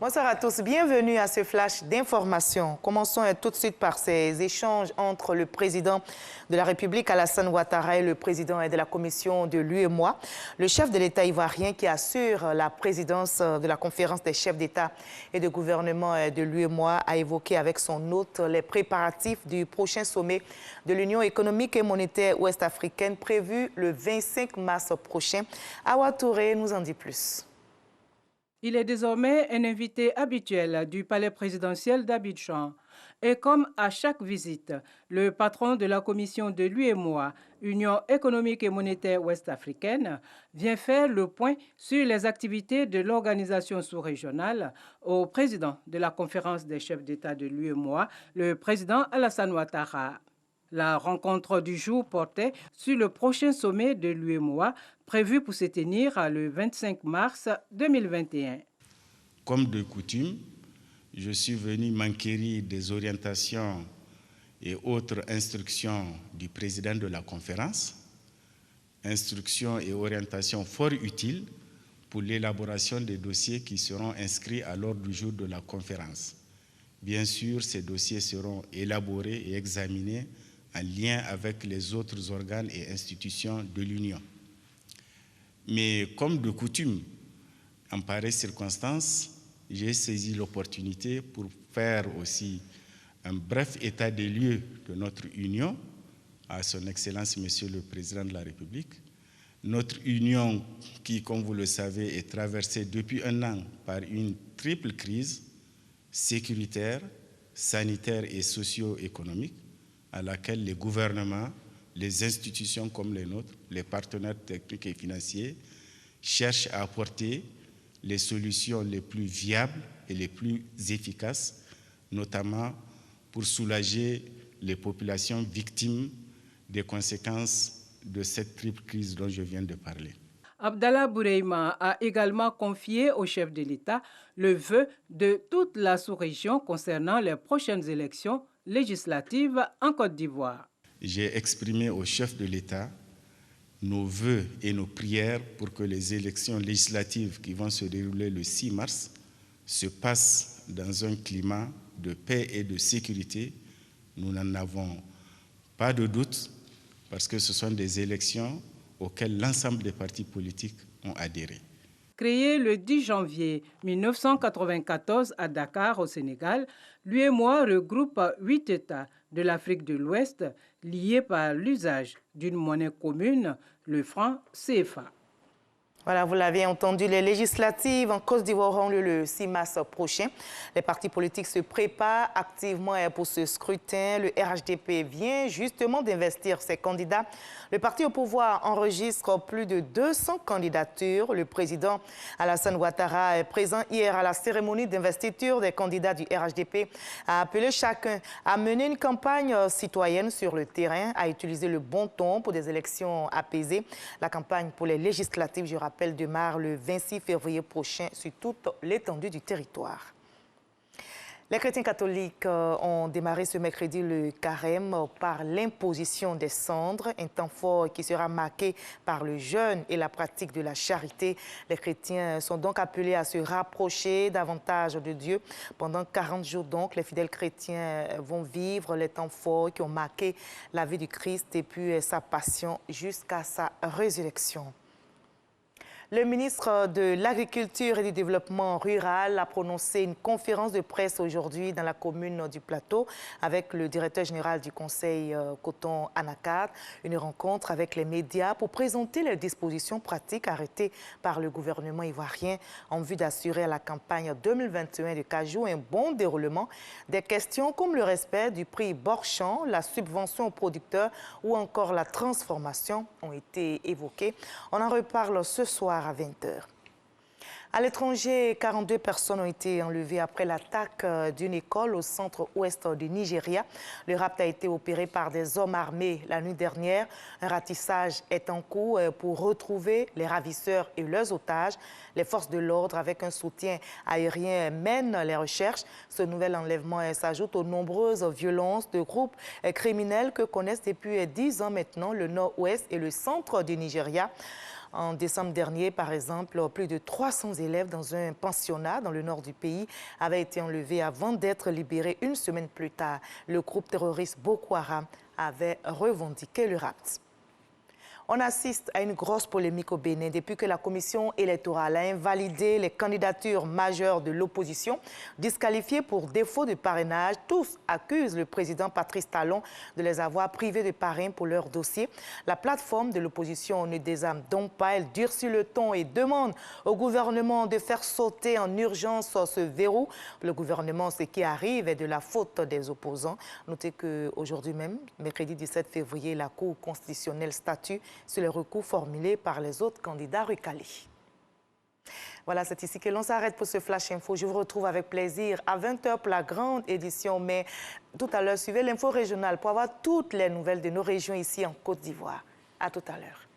Bonsoir à tous, bienvenue à ce flash d'information. Commençons tout de suite par ces échanges entre le président de la République, Alassane Ouattara, et le président de la commission de l'UEMOA. Le chef de l'État ivoirien qui assure la présidence de la conférence des chefs d'État et de gouvernement de l'UEMOA a évoqué avec son hôte les préparatifs du prochain sommet de l'Union économique et monétaire ouest-africaine prévu le 25 mars prochain. Awa Touré nous en dit plus. Il est désormais un invité habituel du palais présidentiel d'Abidjan. Et comme à chaque visite, le patron de la commission de l'UEMOA, Union économique et monétaire ouest-africaine, vient faire le point sur les activités de l'organisation sous-régionale au président de la conférence des chefs d'État de l'UEMOA, le président Alassane Ouattara. La rencontre du jour portait sur le prochain sommet de l'UEMOA prévu pour se tenir le 25 mars 2021. Comme de coutume, je suis venu m'enquérir des orientations et autres instructions du président de la conférence, instructions et orientations fort utiles pour l'élaboration des dossiers qui seront inscrits à l'ordre du jour de la conférence. Bien sûr, ces dossiers seront élaborés et examinés en lien avec les autres organes et institutions de l'Union. Mais comme de coutume, en pareille circonstance, j'ai saisi l'opportunité pour faire aussi un bref état des lieux de notre Union à son Excellence Monsieur le Président de la République. Notre Union qui, comme vous le savez, est traversée depuis un an par une triple crise sécuritaire, sanitaire et socio-économique, à laquelle les gouvernements, les institutions comme les nôtres, les partenaires techniques et financiers cherchent à apporter les solutions les plus viables et les plus efficaces, notamment pour soulager les populations victimes des conséquences de cette triple crise dont je viens de parler. Abdallah Boureima a également confié au chef de l'État le vœu de toute la sous-région concernant les prochaines élections législatives en Côte d'Ivoire. J'ai exprimé au chef de l'État nos vœux et nos prières pour que les élections législatives qui vont se dérouler le 6 mars se passent dans un climat de paix et de sécurité. Nous n'en avons pas de doute parce que ce sont des élections auxquelles l'ensemble des partis politiques ont adhéré. Créé le 10 janvier 1994 à Dakar, au Sénégal, l'UEMOA regroupe 8 États de l'Afrique de l'Ouest liés par l'usage d'une monnaie commune, le franc CFA. Voilà, vous l'avez entendu, les législatives en Côte d'Ivoire auront lieu le 6 mars prochain. Les partis politiques se préparent activement pour ce scrutin. Le RHDP vient justement d'investir ses candidats. Le parti au pouvoir enregistre plus de 200 candidatures. Le président Alassane Ouattara est présent hier à la cérémonie d'investiture des candidats du RHDP, a appelé chacun à mener une campagne citoyenne sur le terrain, à utiliser le bon ton pour des élections apaisées. La campagne pour les législatives, je rappelle, démarre le 26 février prochain sur toute l'étendue du territoire. Les chrétiens catholiques ont démarré ce mercredi le carême par l'imposition des cendres, un temps fort qui sera marqué par le jeûne et la pratique de la charité. Les chrétiens sont donc appelés à se rapprocher davantage de Dieu. Pendant 40 jours donc, les fidèles chrétiens vont vivre les temps forts qui ont marqué la vie du Christ et puis sa passion jusqu'à sa résurrection. Le ministre de l'Agriculture et du Développement rural a prononcé une conférence de presse aujourd'hui dans la commune du Plateau avec le directeur général du Conseil Coton Anacat. Une rencontre avec les médias pour présenter les dispositions pratiques arrêtées par le gouvernement ivoirien en vue d'assurer à la campagne 2021 de cajou un bon déroulement. Des questions comme le respect du prix Borchamp, la subvention aux producteurs ou encore la transformation ont été évoquées. On en reparle ce soir à 20h. À l'étranger, 42 personnes ont été enlevées après l'attaque d'une école au centre-ouest du Nigeria. Le rapt a été opéré par des hommes armés la nuit dernière. Un ratissage est en cours pour retrouver les ravisseurs et leurs otages. Les forces de l'ordre, avec un soutien aérien, mènent les recherches. Ce nouvel enlèvement s'ajoute aux nombreuses violences de groupes criminels que connaissent depuis 10 ans maintenant le nord-ouest et le centre du Nigeria. En décembre dernier, par exemple, plus de 300 élèves dans un pensionnat dans le nord du pays avaient été enlevés avant d'être libérés une semaine plus tard. Le groupe terroriste Boko Haram avait revendiqué le rapt. On assiste à une grosse polémique au Bénin depuis que la commission électorale a invalidé les candidatures majeures de l'opposition. Disqualifiés pour défaut de parrainage, tous accusent le président Patrice Talon de les avoir privés de parrain pour leur dossier. La plateforme de l'opposition ne désarme donc pas, elle durcit le ton et demande au gouvernement de faire sauter en urgence ce verrou. Le gouvernement, ce qui arrive est de la faute des opposants. Notez qu'aujourd'hui même, mercredi 17 février, la Cour constitutionnelle statue sur les recours formulés par les autres candidats recalés. Voilà, c'est ici que l'on s'arrête pour ce Flash Info. Je vous retrouve avec plaisir à 20h pour la grande édition. Mais tout à l'heure, suivez l'info régionale pour avoir toutes les nouvelles de nos régions ici en Côte d'Ivoire. À tout à l'heure.